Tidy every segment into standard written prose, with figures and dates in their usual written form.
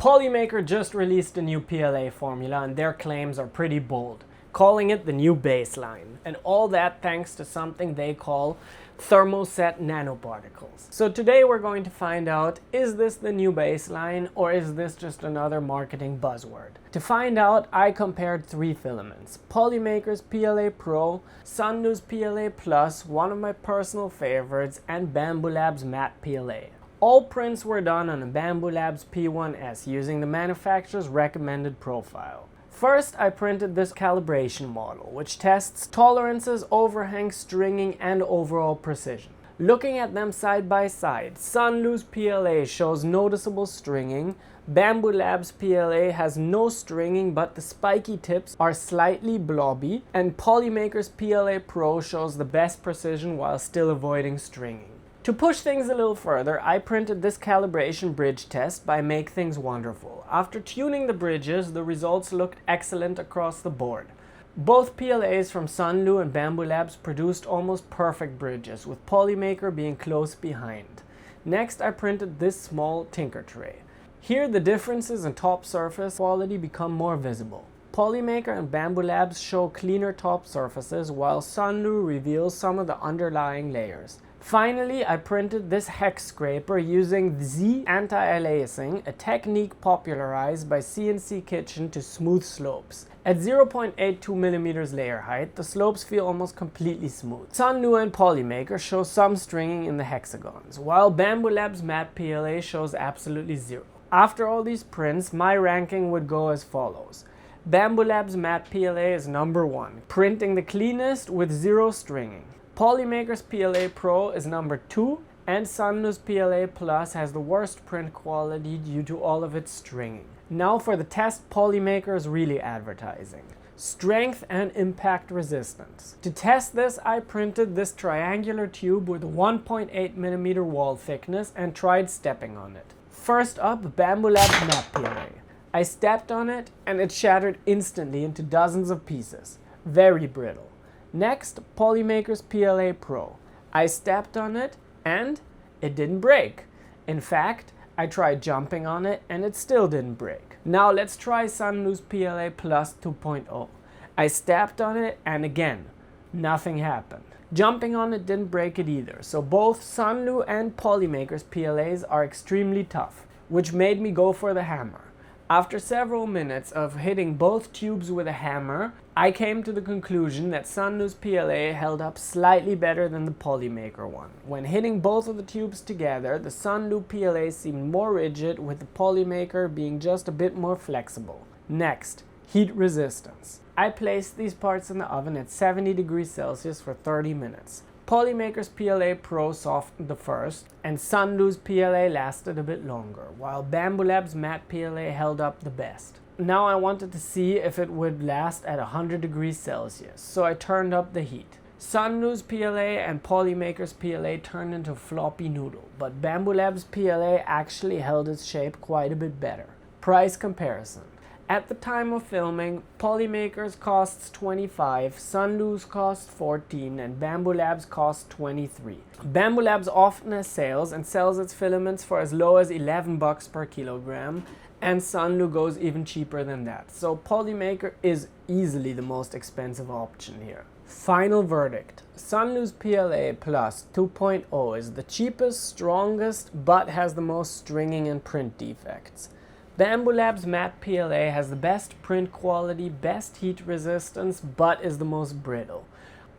Polymaker just released a new PLA formula and their claims are pretty bold, calling it the new baseline. And all that thanks to something they call thermoset nanoparticles. So today we're going to find out, is this the new baseline or is this just another marketing buzzword? To find out, I compared three filaments: Polymaker's PLA Pro, SUNLU's PLA Plus, one of my personal favorites, and BambuLab's Matte PLA. All prints were done on a BambuLab's P1S using the manufacturer's recommended profile. First, I printed this calibration model, which tests tolerances, overhang, stringing, and overall precision. Looking at them side by side, SUNLU's PLA shows noticeable stringing, BambuLab's PLA has no stringing but the spiky tips are slightly blobby, and Polymaker's PLA Pro shows the best precision while still avoiding stringing. To push things a little further, I printed this calibration bridge test by Make Things Wonderful. After tuning the bridges, the results looked excellent across the board. Both PLAs from SUNLU and BambuLabs produced almost perfect bridges, with Polymaker being close behind. Next, I printed this small tinker tray. Here, the differences in top surface quality become more visible. Polymaker and BambuLabs show cleaner top surfaces, while SUNLU reveals some of the underlying layers. Finally, I printed this hex scraper using Z anti-aliasing, a technique popularized by CNC Kitchen to smooth slopes. At 0.82mm layer height, the slopes feel almost completely smooth. SUNLU and Polymaker show some stringing in the hexagons, while BambuLab's Matte PLA shows absolutely zero. After all these prints, my ranking would go as follows. BambuLab's Matte PLA is number 1, printing the cleanest with zero stringing. Polymaker's PLA Pro is number 2, and SUNLU's PLA Plus has the worst print quality due to all of its stringing. Now for the test Polymaker is really advertising: strength and impact resistance. To test this, I printed this triangular tube with a 1.8mm wall thickness and tried stepping on it. First up, BambuLab's Matte PLA. I stepped on it and it shattered instantly into dozens of pieces. Very brittle. Next, Polymaker's PLA Pro. I stepped on it and it didn't break. In fact, I tried jumping on it and it still didn't break. Now let's try SUNLU's PLA Plus 2.0. I stepped on it and again, nothing happened. Jumping on it didn't break it either, so both SUNLU and Polymaker's PLAs are extremely tough, which made me go for the hammer. After several minutes of hitting both tubes with a hammer, I came to the conclusion that SUNLU's PLA held up slightly better than the Polymaker one. When hitting both of the tubes together, the SUNLU PLA seemed more rigid, with the Polymaker being just a bit more flexible. Next, heat resistance. I placed these parts in the oven at 70 degrees Celsius for 30 minutes. Polymaker's PLA Pro softened the first, and SUNLU's PLA lasted a bit longer, while BambuLab's Matte PLA held up the best. Now I wanted to see if it would last at 100 degrees Celsius, so I turned up the heat. SUNLU's PLA and Polymaker's PLA turned into a floppy noodle, but BambuLab's PLA actually held its shape quite a bit better. Price comparison. At the time of filming, Polymaker's costs $25, SUNLU's costs $14, and BambuLab's costs $23. BambuLabs often has sales and sells its filaments for as low as $11 per kilogram, and SUNLU goes even cheaper than that, so Polymaker is easily the most expensive option here. Final verdict. SUNLU's PLA Plus 2.0 is the cheapest, strongest, but has the most stringing and print defects. BambuLab's Matte PLA has the best print quality, best heat resistance, but is the most brittle.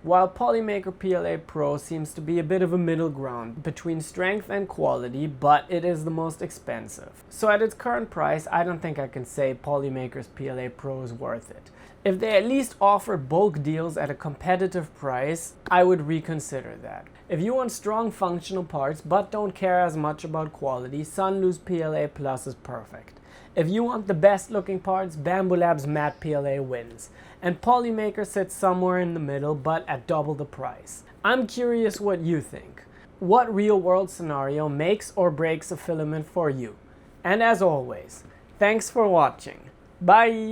While Polymaker PLA Pro seems to be a bit of a middle ground between strength and quality, but it is the most expensive. So at its current price, I don't think I can say Polymaker's PLA Pro is worth it. If they at least offered bulk deals at a competitive price, I would reconsider that. If you want strong functional parts but don't care as much about quality, SUNLU's PLA Plus is perfect. If you want the best looking parts, BambuLab's Matte PLA wins, and Polymaker sits somewhere in the middle but at double the price. I'm curious what you think. What real world scenario makes or breaks a filament for you? And as always, thanks for watching. Bye!